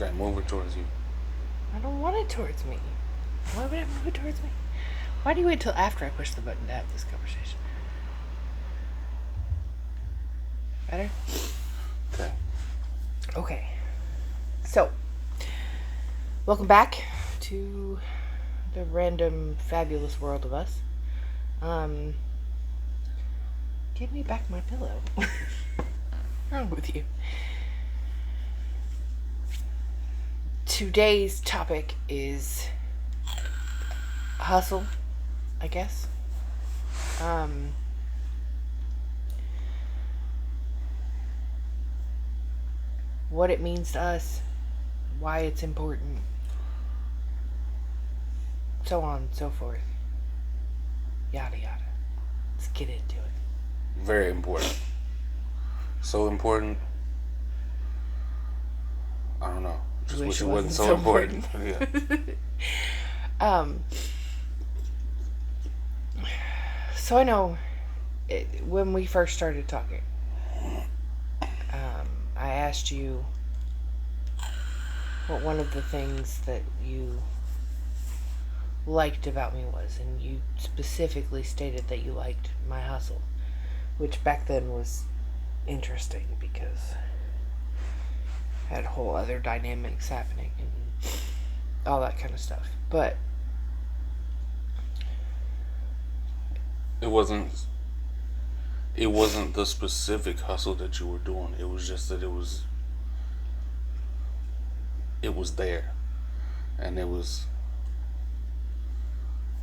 Okay, move it towards you. I don't want it towards me. Why would I move it towards me? Why do you wait till after I push the button to have this conversation? Better? Okay. Okay. So, welcome back to the random fabulous world of us. Give me back my pillow. What's wrong with you? Today's topic is hustle, I guess. What it means to us, why it's important, so on and so forth. Yada yada. Let's get into it. Very important. So important. I don't know. Just wish it wasn't so important. Yeah. So I know when we first started talking, I asked you what one of the things that you liked about me was, and you specifically stated that you liked my hustle, which back then was interesting because I had whole other dynamics happening and all that kind of stuff. But it wasn't the specific hustle that you were doing. It was just that it was there, and it was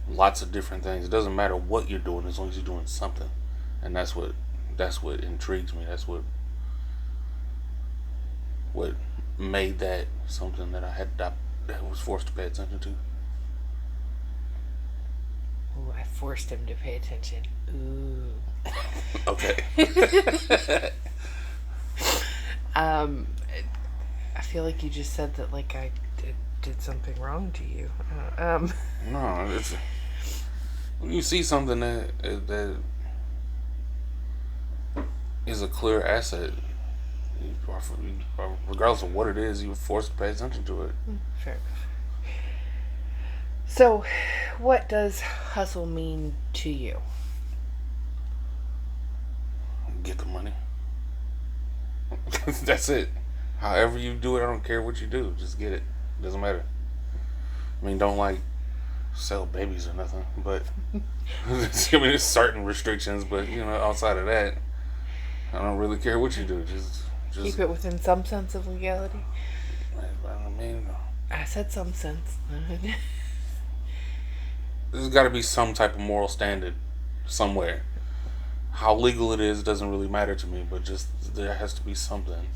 lots of different things. It doesn't matter what you're doing as long as you're doing something, and that's what intrigues me. That's what made that something that I was forced to pay attention to. ooh, I forced him to pay attention. Ooh. Okay. I feel like you just said that like I did something wrong to you. No, it's when you see something that is a clear asset, regardless of what it is, you're forced to pay attention to it. Fair enough. So, what does hustle mean to you? Get the money. That's it. However you do it, I don't care what you do. Just get it. Doesn't matter. I mean, don't like sell babies or nothing, but I mean, there's certain restrictions. But outside of that, I don't really care what you do. Just Keep it within some sense of legality. I mean, I said some sense. there's got to be some type of moral standard somewhere. How legal it is doesn't really matter to me, but just there has to be something.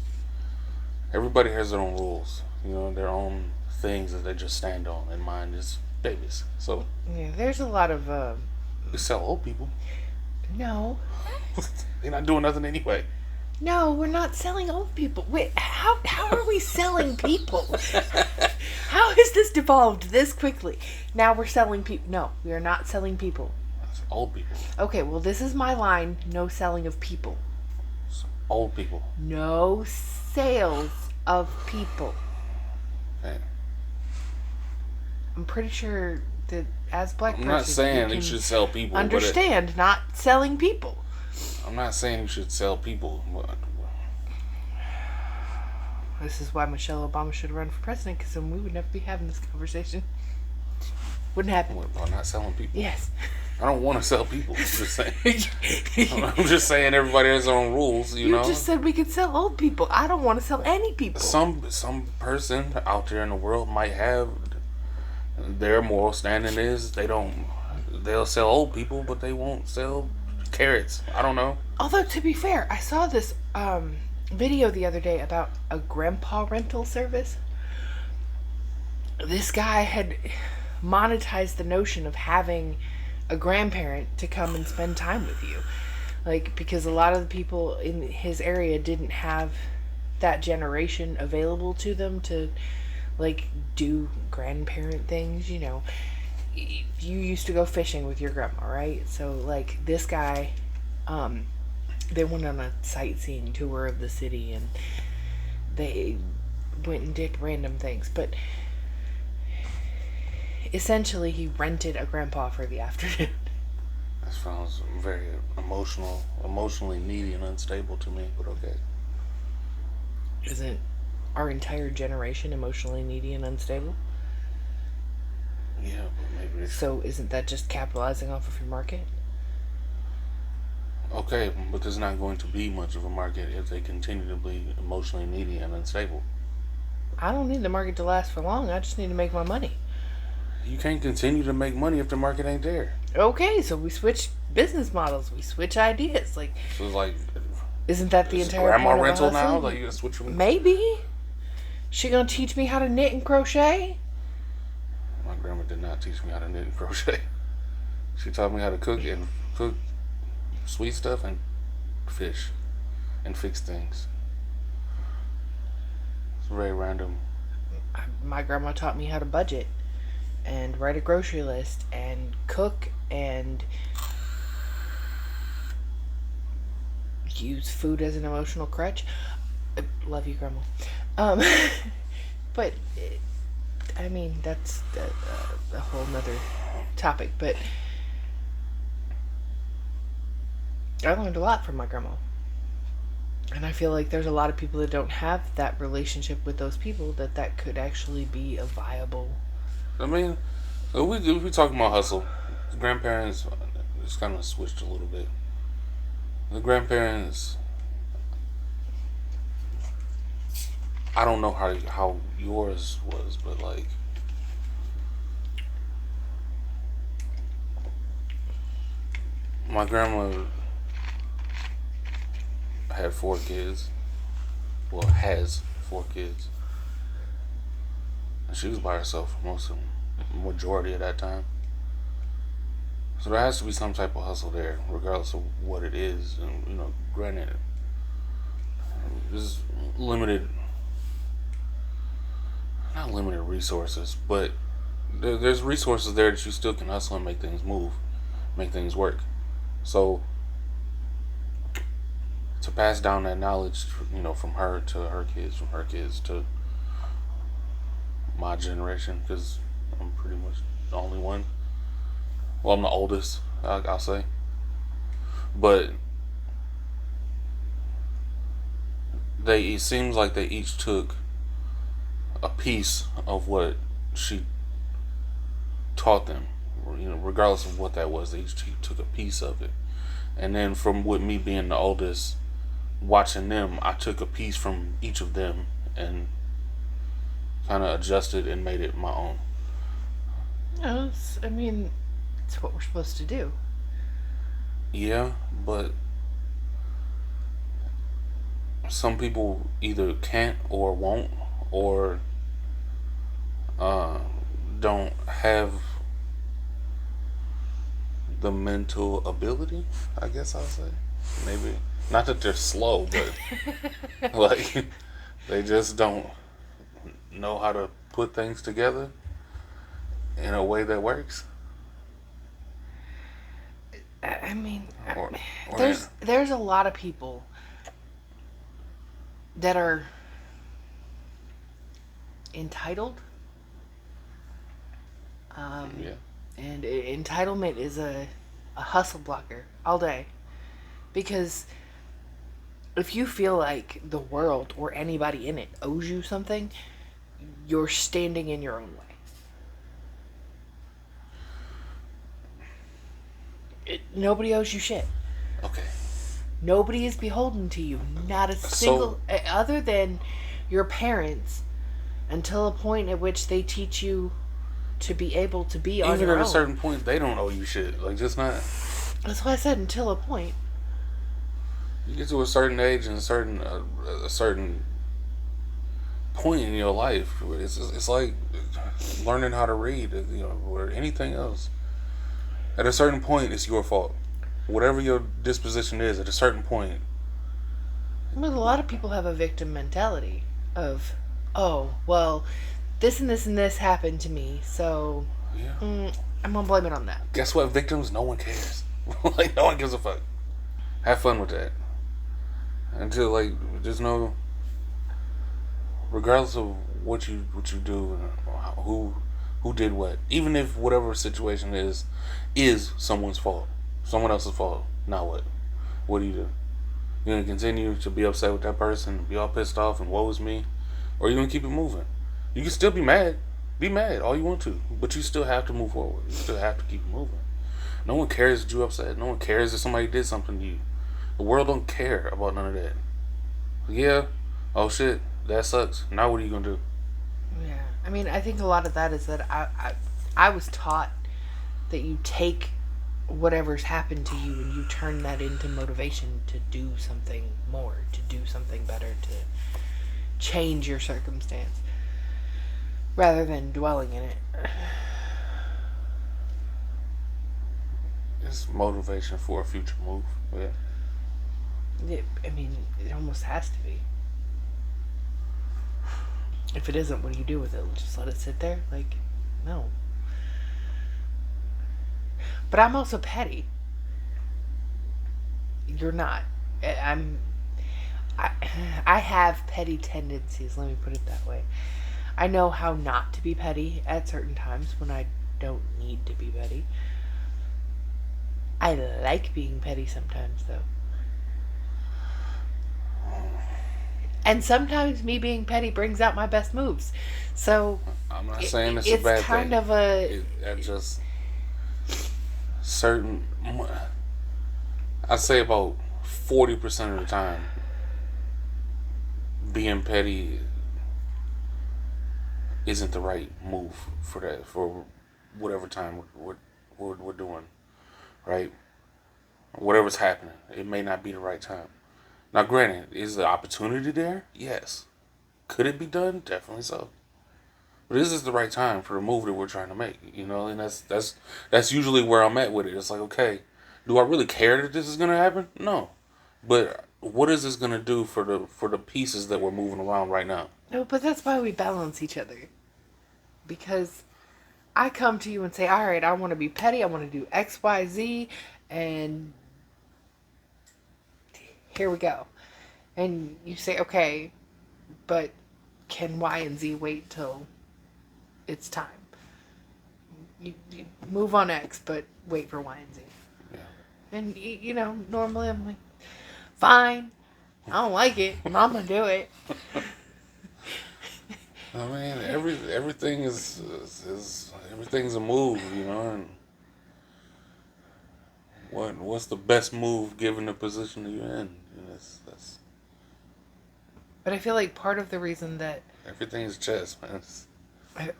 Everybody has their own rules, their own things that they just stand on, and mine is babies. So Yeah, there's a lot of you sell old people. no. They're not doing nothing anyway. No, we're not selling old people. Wait, how are we selling people? How has this devolved this quickly? Now we're selling people. No, we are not selling people. It's old people. Okay, well, this is my line. No selling of people. It's old people. No sales of people. Okay. I'm pretty sure that as black I'm person, not saying you you should sell people. understand not selling people. I'm not saying you should sell people. This is why Michelle Obama should run for president, because then we would never be having this conversation. Wouldn't happen. What, about not selling people? Yes. I don't want to sell people. I'm just saying. I'm just saying everybody has their own rules. You know. You just said we could sell old people. I don't want to sell any people. Some person out there in the world might have their moral standing is they'll sell old people, but they won't sell carrots. I don't know. Although, to be fair, I saw this video the other day about a grandpa rental service. This guy had monetized the notion of having a grandparent to come and spend time with you. Like, because a lot of the people in his area didn't have that generation available to them to, like, do grandparent things, you know. You used to go fishing with your grandma, right? So, like, this guy, they went on a sightseeing tour of the city, and they went and did random things, but essentially he rented a grandpa for the afternoon. That sounds very emotionally needy and unstable to me, but okay. Isn't our entire generation emotionally needy and unstable? Yeah, but maybe. So isn't that just capitalizing off of your market? Okay, but there's not going to be much of a market if they continue to be emotionally needy and unstable. I don't need the market to last for long. I just need to make my money. You can't continue to make money if the market ain't there. Okay, so we switch business models. We switch ideas. Like, So it's like, isn't that the entire grandma point of a rental now? hustle? Like you gotta switch from. Maybe. She gonna teach me how to knit and crochet? My grandma did not teach me how to knit and crochet. She taught me how to cook sweet stuff and fish and fix things. It's very random. My grandma taught me how to budget and write a grocery list and cook and use food as an emotional crutch. I love you, Grandma. Um, but I mean that's a whole nother topic. But I learned a lot from my grandma, and I feel like there's a lot of people that don't have that relationship with those people that could actually be a viable. I mean, if we talking about hustle, the grandparents just kind of switched a little bit. The grandparents, I don't know how yours was, but like my grandma had 4 kids. Well, has 4 kids. And she was by herself for majority of that time. So there has to be some type of hustle there, regardless of what it is. And granted, there's not limited resources, but there's resources there that you still can hustle and make things move, make things work. So to pass down that knowledge, from her to her kids, from her kids to my generation, because I'm pretty much the only one. Well, I'm the oldest, I'll say. But it seems like they each took a piece of what she taught them. Regardless of what that was, they each took a piece of it. And then from with me being the oldest, watching them, I took a piece from each of them and kind of adjusted and made it my own. No, it's what we're supposed to do. Yeah, but some people either can't or won't or don't have the mental ability, I guess I'll say. Maybe not that they're slow, but like they just don't know how to put things together in a way that works. I mean, Or there's a lot of people that are entitled. Yeah. And entitlement is a hustle blocker all day. Because if you feel like the world or anybody in it owes you something, you're standing in your own way. Nobody owes you shit. Okay. Nobody is beholden to you. Not a single, other than your parents, until a point at which they teach you to be able to be on your own. Even at a certain point, they don't owe you shit. Like, just not. That's why I said until a point. You get to a certain age and a certain point in your life, it's like learning how to read, or anything else. At a certain point, it's your fault. Whatever your disposition is, at a certain point. But a lot of people have a victim mentality of, oh, well, this and this and this happened to me, so Yeah. I'm gonna blame it on that. Guess what, victims? No one cares. Like, no one gives a fuck. Have fun with that. Until, there's no... regardless of what you do, who did what, even if whatever situation is someone's fault, someone else's fault. Now what? What do? You're gonna continue to be upset with that person, be all pissed off, and woe is me, or are you gonna keep it moving? You can still be mad all you want to, but you still have to move forward. You still have to keep it moving. No one cares that you're upset. No one cares if somebody did something to you. The world don't care about none of that. Yeah. Oh shit, that sucks. Now what are you gonna do? Yeah. I mean, I think a lot of that is that I was taught that you take whatever's happened to you and you turn that into motivation to do something more, to do something better, to change your circumstance rather than dwelling in it. It's motivation for a future move. Yeah. I mean, it almost has to be. If it isn't, what do you do with it? Just let it sit there? Like, no. But I'm also petty. You're not. I have petty tendencies, let me put it that way. I know how not to be petty at certain times when I don't need to be petty. I like being petty sometimes, though. And sometimes me being petty brings out my best moves. So I'm not saying it's a bad thing. It's kind of a... It just certain... I'd say about 40% of the time, being petty isn't the right move for whatever time we're doing, right? Whatever's happening, it may not be the right time. Now, granted, is the opportunity there? Yes. Could it be done? Definitely so. But is this the right time for the move that we're trying to make? You know, and that's usually where I'm at with it. It's like, okay, do I really care that this is gonna happen? No. But what is this gonna do for the pieces that we're moving around right now? No, but that's why we balance each other. Because I come to you and say, all right, I want to be petty. I want to do X, Y, Z, and here we go. And you say, okay, but can Y and Z wait till it's time? You move on X, but wait for Y and Z. Yeah. And, you know, normally I'm like, fine, I don't like it, but I'm going to do it. I mean, everything is everything's a move, you know, and what's the best move given the position that you're in? You know, that's. But I feel like part of the reason that everything is chess, man.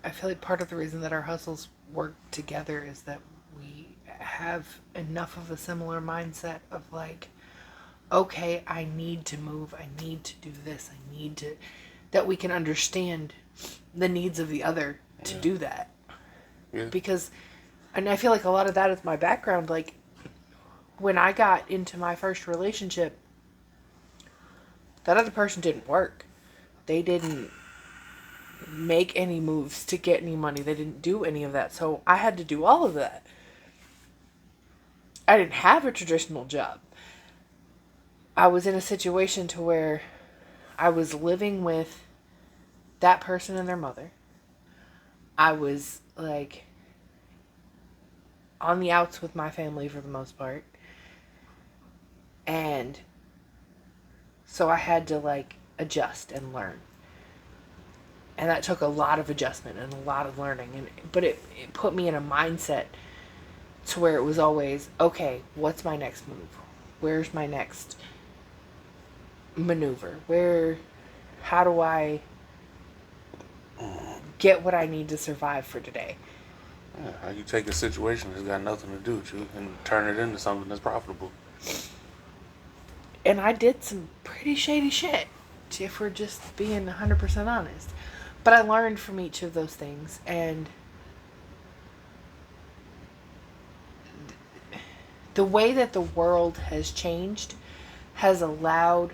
I feel like part of the reason that our hustles work together is that we have enough of a similar mindset of like, okay, I need to move, I need to do this, I need to, that we can understand the needs of the other to do that. Yeah. Because, and I feel like a lot of that is my background. Like, when I got into my first relationship, that other person didn't work. They didn't make any moves to get any money. They didn't do any of that. So I had to do all of that. I didn't have a traditional job. I was in a situation to where I was living with that person and their mother. I was like on the outs with my family for the most part. And so I had to like adjust and learn. And that took a lot of adjustment and a lot of learning. But it put me in a mindset to where it was always, okay, what's my next move? Where's my next maneuver? How do I get what I need to survive for today? Yeah, how you take a situation that's got nothing to do with you and turn it into something that's profitable. And I did some pretty shady shit, if we're just being 100% honest. But I learned from each of those things, and the way that the world has changed has allowed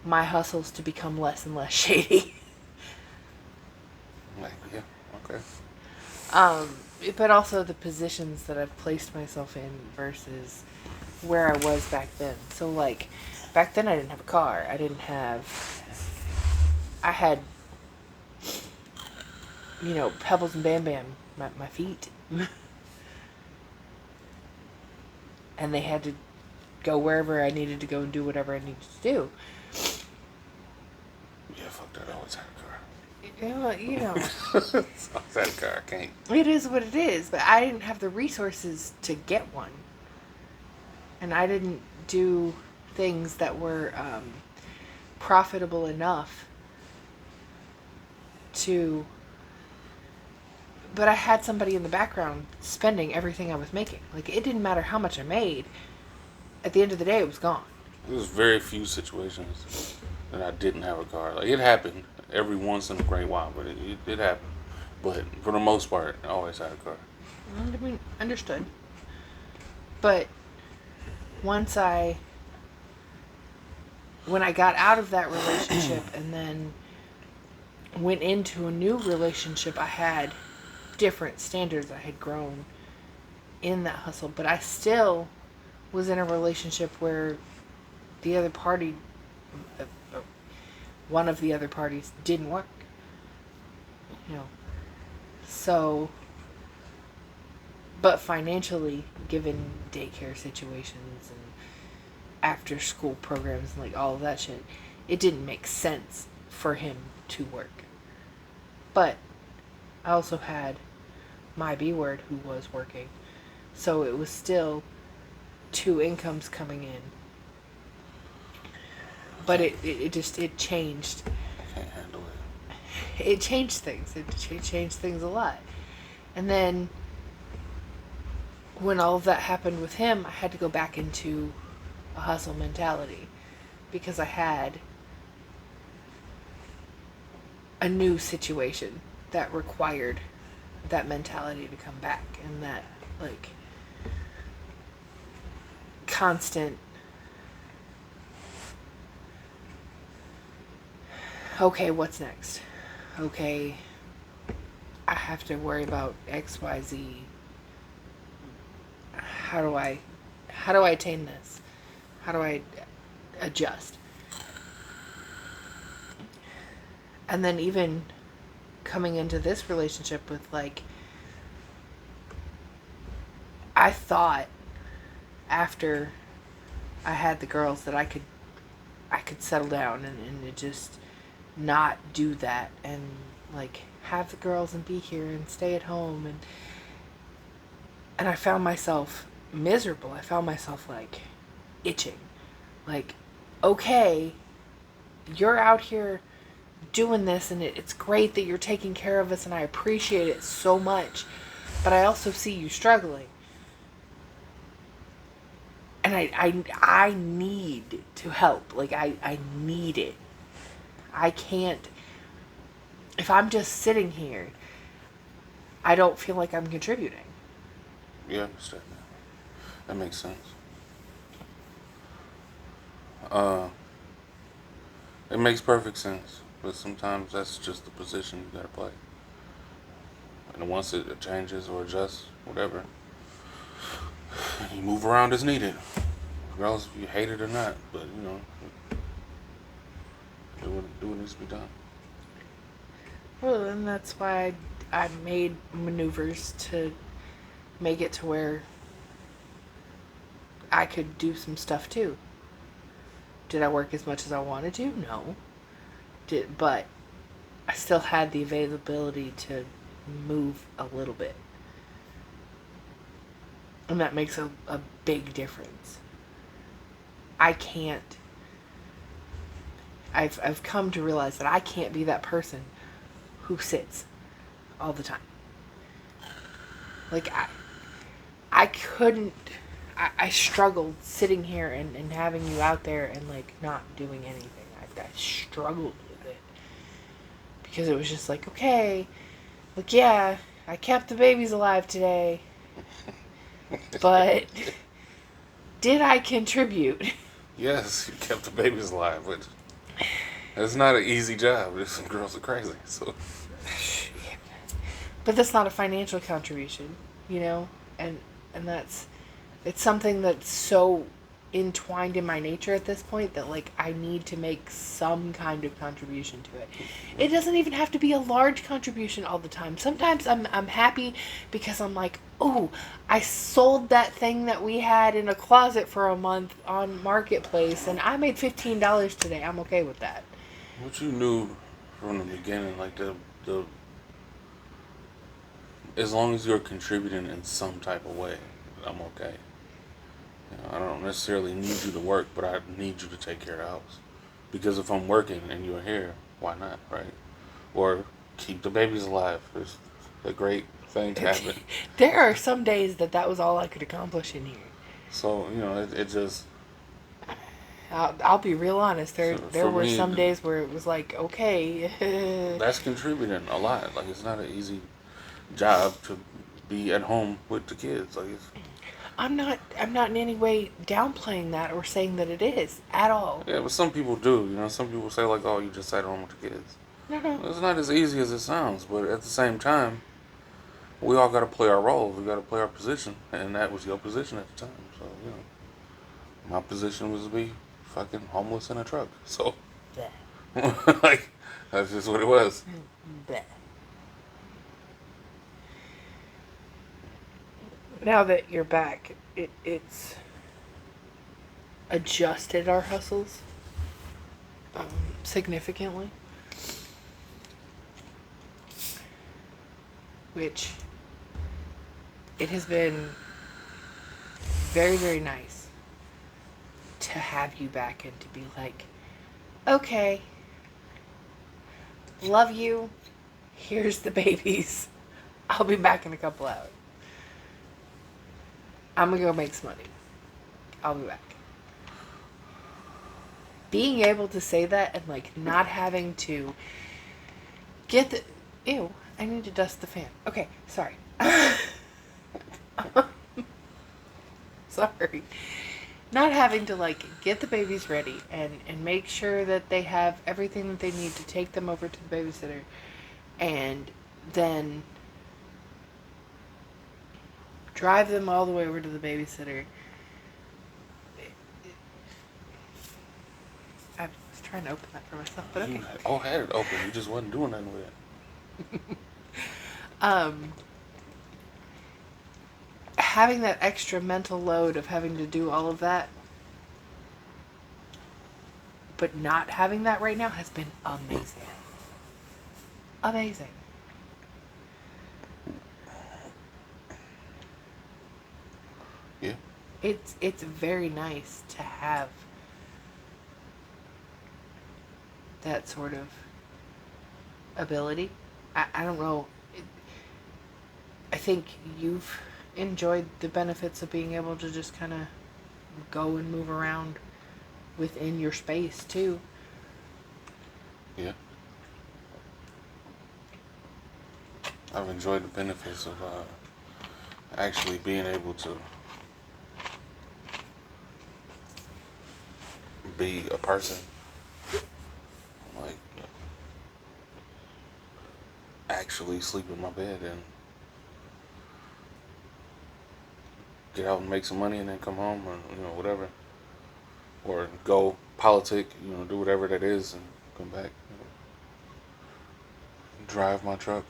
my hustles to become less and less shady. Yeah, okay. But also the positions that I've placed myself in versus where I was back then. So like, back then I didn't have a car. I I had, Pebbles and Bam Bam, my feet. And they had to go wherever I needed to go and do whatever I needed to do. Yeah, fuck that. I always had a car. I always had a car. I can't. It is what it is, but I didn't have the resources to get one. And I didn't do things that were profitable enough to... But I had somebody in the background spending everything I was making. Like, it didn't matter how much I made. At the end of the day, it was gone. There was very few situations that I didn't have a car. Like, it happened every once in a great while, but it happened. But for the most part, I always had a car. I mean, understood. But when I got out of that relationship and then went into a new relationship, I had different standards. I had grown in that hustle, but I still was in a relationship where the other party, one of the other parties, didn't work. So, but financially, given daycare situations and after school programs and like all of that shit, it didn't make sense for him to work. But I also had my B word who was working. So it was still 2 incomes coming in. But it changed. I can't handle it. It changed things. It changed things a lot. And then when all of that happened with him, I had to go back into a hustle mentality because I had a new situation that required that mentality to come back, and that like constant okay, what's next? Okay, I have to worry about XYZ. How do I attain this? How do I adjust? And then even coming into this relationship with like, I thought after I had the girls that I could settle down and just not do that and like have the girls and be here and stay at home, and I found myself miserable. I found myself like itching. Like, okay, you're out here doing this and it's great that you're taking care of us and I appreciate it so much, but I also see you struggling. And I need to help. Like, I need it. I can't... If I'm just sitting here, I don't feel like I'm contributing. Yeah, I understand that. That makes sense. It makes perfect sense. But sometimes that's just the position you gotta play. And once it changes or adjusts, whatever, you move around as needed. Regardless if you hate it or not. But, do what needs to be done. Well, and that's why I made maneuvers to make it to where I could do some stuff too. Did I work as much as I wanted to? No. But I still had the availability to move a little bit. And that makes a big difference. I can't... I've come to realize that I can't be that person who sits all the time. Like, I couldn't... I struggled sitting here and having you out there and, like, not doing anything. I struggled with it. Because it was just like, okay, like, yeah, I kept the babies alive today. But did I contribute? Yes, you kept the babies alive, but it's not an easy job. Some girls are crazy, so. But that's not a financial contribution, and it's something that's so entwined in my nature at this point that like I need to make some kind of contribution to it. It doesn't even have to be a large contribution all the time. Sometimes I'm happy because I'm like, "Oh, I sold that thing that we had in a closet for a month on Marketplace and I made $15 today." I'm okay with that. What you knew from the beginning, like the as long as you're contributing in some type of way, I'm okay. You know, I don't necessarily need you to work, but I need you to take care of the house. Because if I'm working and you're here, why not, right? Or keep the babies alive. It's a great thing to happen. There are some days that was all I could accomplish in here. So, you know, it just, I'll be real honest. There for were me, some days where it was like, okay, that's contributing a lot. Like, it's not an easy job to be at home with the kids. Like, it's, I'm not in any way downplaying that or saying that it is at all. yeah, but some people do. You know, some people say, like, oh, you just sat home with the kids. No, no. It's not as easy as it sounds, but at the same time, we all got to play our role. We got to play our position, and that was your position at the time. So, you know, my position was to be fucking homeless in a truck. So, Bleh. like, that's just what it was. Bleh. Now that you're back, it's adjusted our hustles significantly, which it has been very, very nice to have you back and to be like, okay, love you, here's the babies, I'll be back in a couple hours. I'm gonna go make some money. I'll be back. Being able to say that and like not having to get the ew, I need to dust the fan. Okay, sorry. Sorry. Not having to like get the babies ready and make sure that they have everything that they need to take them over to the babysitter and then drive them all the way over to the babysitter. I was trying to open that for myself, but okay. You all had it open. You just wasn't doing nothing with it. Having that extra mental load of having to do all of that, but not having that right now has been amazing. Amazing. Yeah. It's very nice to have that sort of ability. I don't know. I think you've enjoyed the benefits of being able to just kind of go and move around within your space too. Yeah. I've enjoyed the benefits of actually being able to be a person. Like, actually sleep in my bed and get out and make some money and then come home or, you know, whatever. Or go politic, you know, do whatever that is and come back. You know. Drive my truck.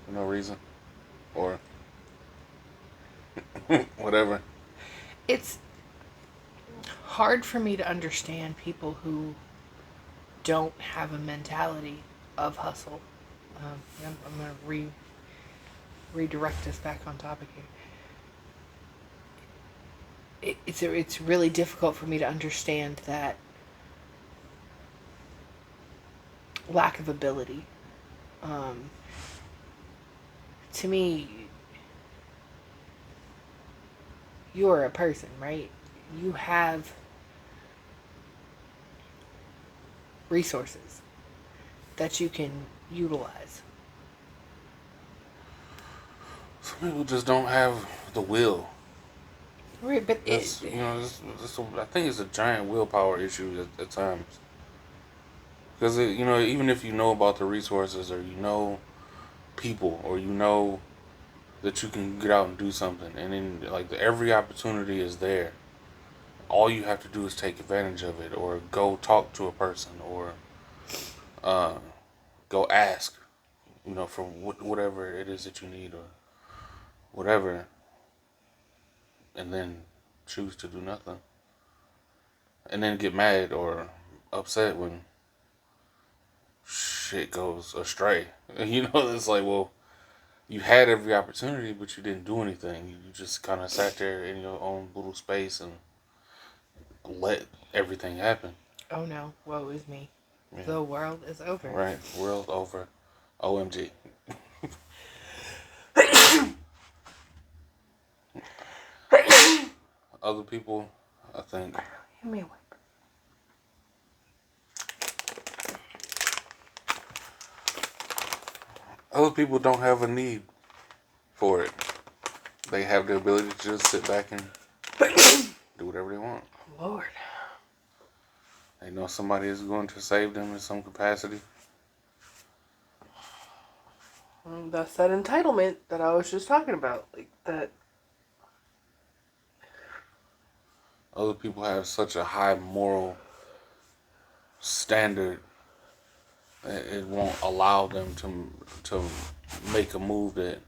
For no reason. Or whatever. It's hard for me to understand people who don't have a mentality of hustle. I'm going to redirect us back on topic here. It's really difficult for me to understand that lack of ability. To me, you're a person, right? You have resources that you can utilize. Some people just don't have the will. Right, but It's, you know, I think it's a giant willpower issue at times. Because, you know, even if you know about the resources or you know people or you know that you can get out and do something, and then like every opportunity is there. All you have to do is take advantage of it, or go talk to a person, or uh, go ask, for whatever it is that you need, or whatever, and then choose to do nothing, and then get mad or upset when shit goes astray. It's like, well, you had every opportunity, but you didn't do anything. You just kind of sat there in your own little space and let everything happen. Oh no, woe is me. Yeah. The world is over. Right, world over. OMG. Other people, I think. Give me a wipe. Other people don't have a need for it. They have the ability to just sit back and do whatever they want. Lord. They know somebody is going to save them in some capacity. That's that entitlement that I was just talking about. Like that. Other people have such a high moral standard that it won't allow them to make a move that,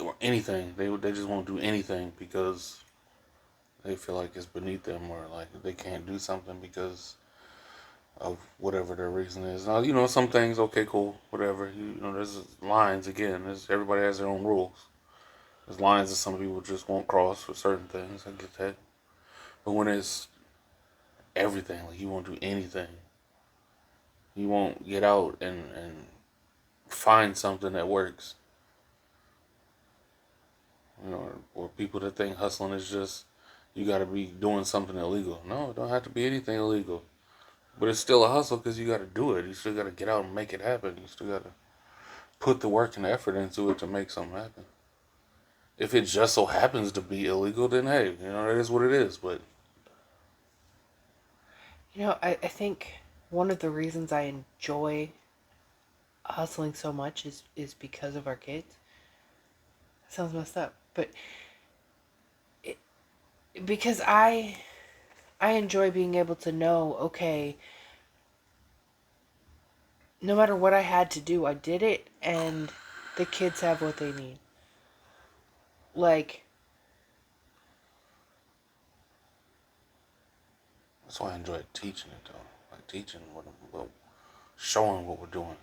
or anything. They just won't do anything because they feel like it's beneath them, or like they can't do something because of whatever their reason is. Now, some things, okay, cool, whatever. There's lines again. Everybody has their own rules. There's lines that some people just won't cross for certain things. I get that. But when it's everything, like you won't do anything. You won't get out and find something that works. Or people that think hustling is just, you got to be doing something illegal. No, it don't have to be anything illegal. But it's still a hustle because you got to do it. You still got to get out and make it happen. You still got to put the work and the effort into it to make something happen. If it just so happens to be illegal, then hey, it is what it is. But I think one of the reasons I enjoy hustling so much is because of our kids. That sounds messed up, but because I enjoy being able to know, okay, no matter what I had to do, I did it, and the kids have what they need. Like, that's why I enjoy teaching it, though. Like teaching showing what we're doing.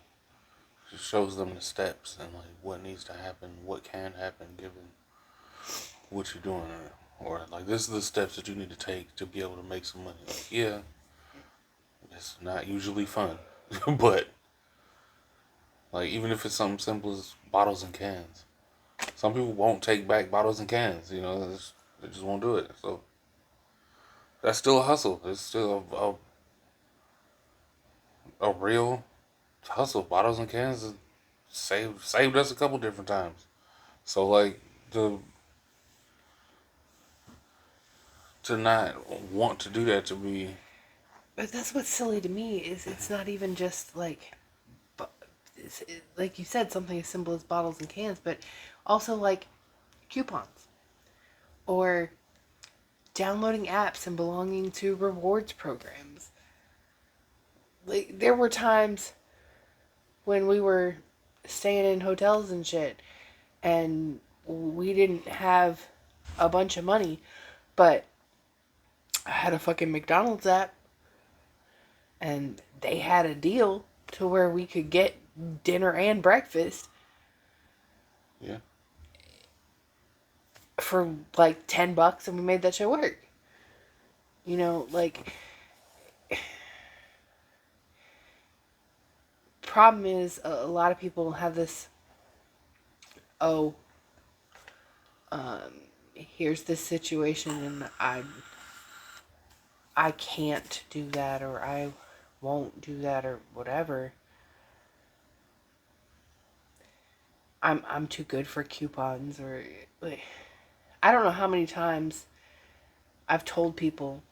It shows them the steps and like what needs to happen, what can happen given what you're doing, or like this is the steps that you need to take to be able to make some money. Like, yeah, it's not usually fun, but like even if it's something simple as bottles and cans, some people won't take back bottles and cans. They just won't do it. So that's still a hustle. It's still a real hustle. Bottles and cans saved us a couple different times. So like to not want to do that, to be. but that's what's silly to me is it's not even just like, like you said, something as simple as bottles and cans, but also like coupons or downloading apps and belonging to rewards programs. Like there were times when we were staying in hotels and shit and we didn't have a bunch of money, but I had a fucking McDonald's app and they had a deal to where we could get dinner and breakfast. Yeah. For like $10 and we made that shit work. Problem is a lot of people have this, here's this situation and I can't do that or I won't do that or whatever. I'm too good for coupons or like I don't know how many times I've told people,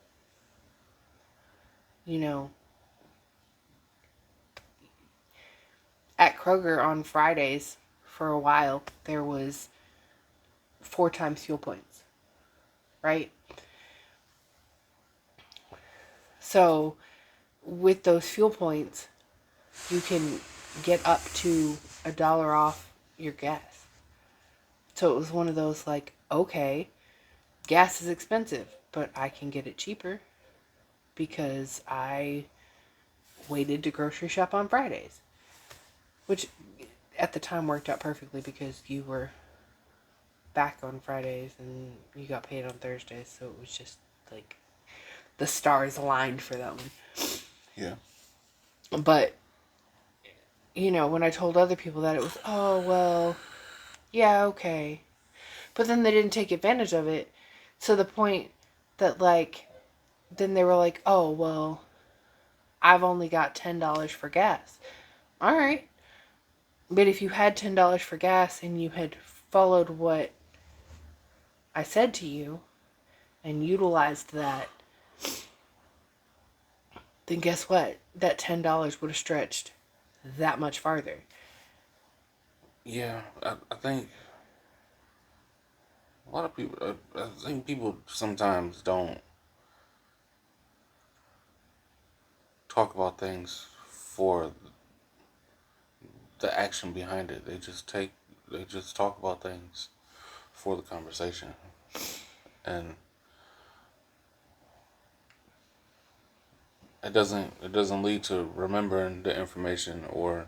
At Kroger on Fridays, for a while, there was 4 times fuel points, right? So with those fuel points, you can get up to $1 off your gas. So it was one of those like, okay, gas is expensive, but I can get it cheaper because I waited to grocery shop on Fridays. Which at the time worked out perfectly because you were back on Fridays and you got paid on Thursdays. So it was just like the stars aligned for that one. Yeah. But, you know, when I told other people that, it was, oh, well, yeah, okay. But then they didn't take advantage of it to the point that, like, then they were like, oh, well, I've only got $10 for gas. All right. But if you had $10 for gas and you had followed what I said to you and utilized that, then guess what? That $10 would have stretched that much farther. Yeah, I think a lot of people, I think people sometimes don't talk about things for the action behind it. They just talk about things for the conversation. And it doesn't lead to remembering the information or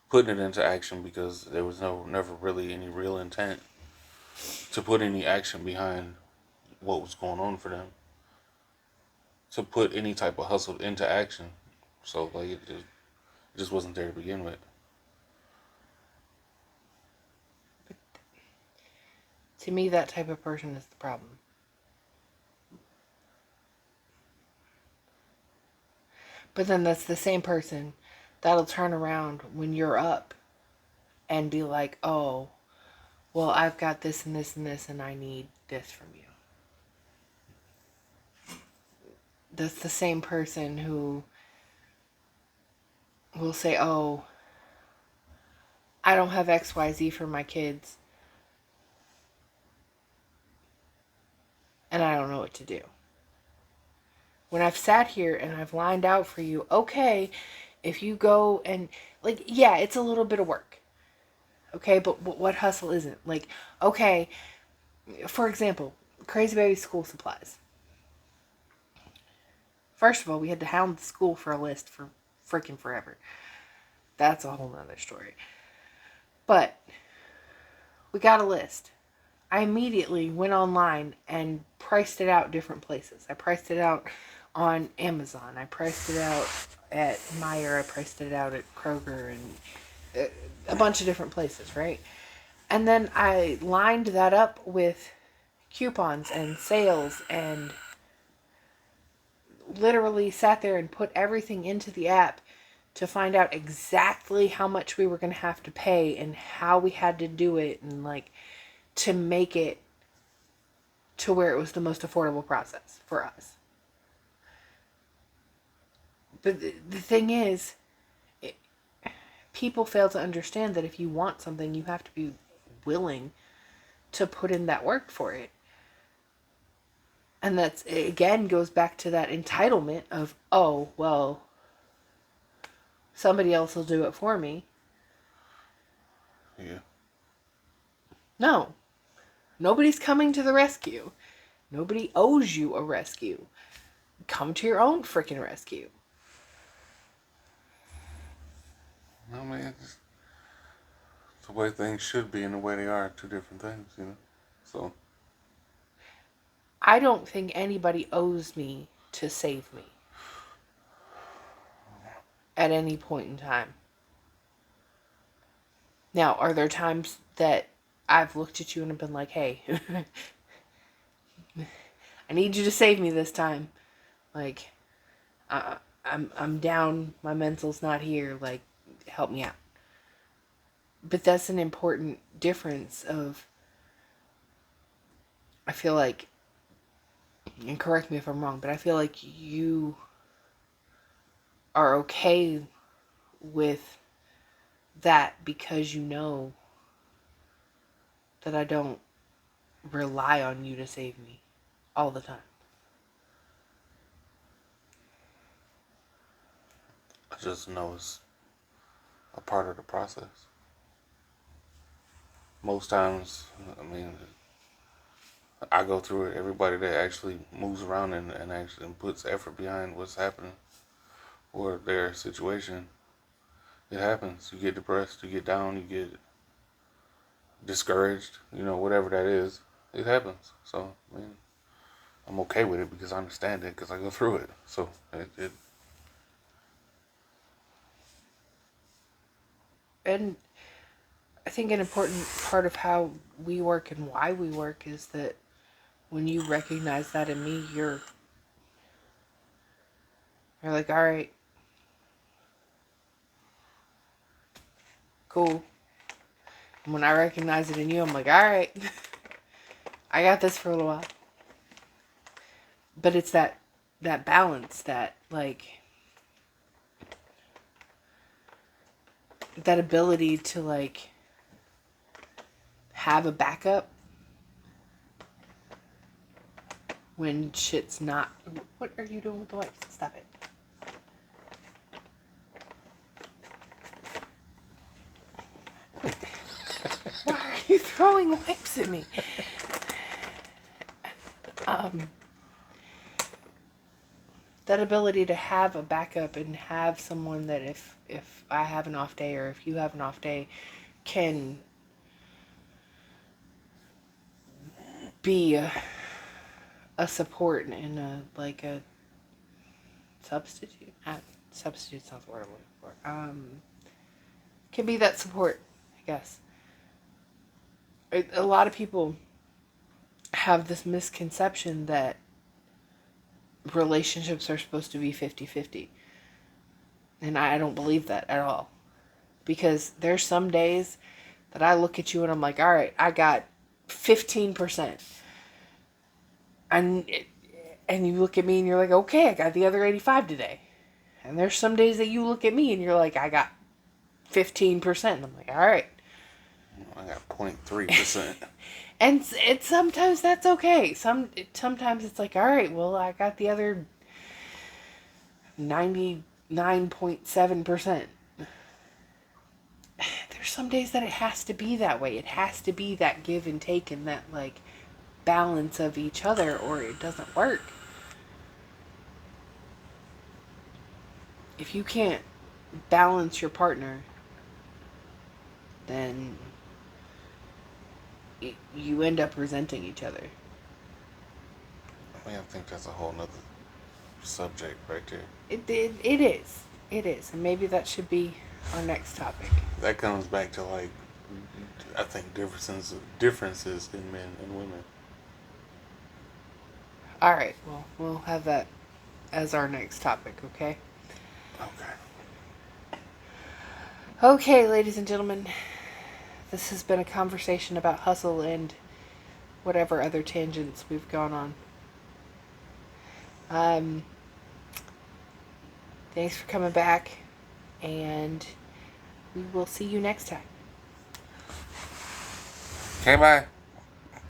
putting it into action because there was never really any real intent to put any action behind what was going on for them, to put any type of hustle into action. So like it just wasn't there to begin with. To me, that type of person is the problem. But then that's the same person that'll turn around when you're up and be like, oh, well, I've got this and this and this, and I need this from you. That's the same person who will say, oh, I don't have XYZ for my kids, and I don't know what to do. When I've sat here and I've lined out for you, okay, if you go and, like, yeah, it's a little bit of work. Okay, but what hustle isn't? Like, okay, for example, Crazy Baby school supplies. First of all, we had to hound the school for a list for freaking forever. That's a whole nother story. But we got a list. I immediately went online and priced it out different places. I priced it out on Amazon. I priced it out at Meijer. I priced it out at Kroger and a bunch of different places, right? And then I lined that up with coupons and sales and literally sat there and put everything into the app to find out exactly how much we were going to have to pay and how we had to do it and like to make it to where it was the most affordable process for us. But the thing is, people fail to understand that if you want something, you have to be willing to put in that work for it. And that's, again, goes back to that entitlement of, oh, well, somebody else will do it for me. Yeah. No. Nobody's coming to the rescue. Nobody owes you a rescue. Come to your own freaking rescue. I mean, it's the way things should be and the way they are two different things, you know? So. I don't think anybody owes me to save me at any point in time. Now, are there times that I've looked at you and have been like, hey, I need you to save me this time. Like, I'm down, my mental's not here, like, help me out. But that's an important difference of, I feel like, and correct me if I'm wrong, but I feel like you are okay with that because you know that I don't rely on you to save me all the time. I just know it's a part of the process. Most times, I mean, I go through it. Everybody that actually moves around and actually puts effort behind what's happening or their situation, it happens. You get depressed, you get down, you get discouraged, whatever that is, it happens. So, I mean, I'm okay with it because I understand it because I go through it. So, And I think an important part of how we work and why we work is that when you recognize that in me, you're like, all right, cool. And when I recognize it in you, I'm like, all right, I got this for a little while. But it's that balance, that like that ability to like have a backup when shit's not. What are you doing with the wipes? Stop it. Why are you throwing wipes at me? That ability to have a backup and have someone that if I have an off day or if you have an off day can be a support and a substitute. Substitute's not the word I'm looking for. Can be that support, I guess. A lot of people have this misconception that relationships are supposed to be 50-50. And I don't believe that at all. Because there's some days that I look at you and I'm like, all right, I got 15%. And you look at me and you're like, okay, I got the other 85 today. And there's some days that you look at me and you're like, I got 15%. And I'm like, all right. I got 0.3%. And sometimes that's okay. Sometimes it's like, all right, well, I got the other 99.7%. There's some days that it has to be that way. It has to be that give and take and that, like, balance of each other, or it doesn't work. If you can't balance your partner, then you end up resenting each other. I think that's a whole nother subject right there. It is. It is. And maybe that should be our next topic. That comes back to, like, I think differences in men and women. All right. Well, we'll have that as our next topic, okay? Okay. Okay, ladies and gentlemen. This has been a conversation about hustle and whatever other tangents we've gone on. Thanks for coming back, and we will see you next time. Okay, bye.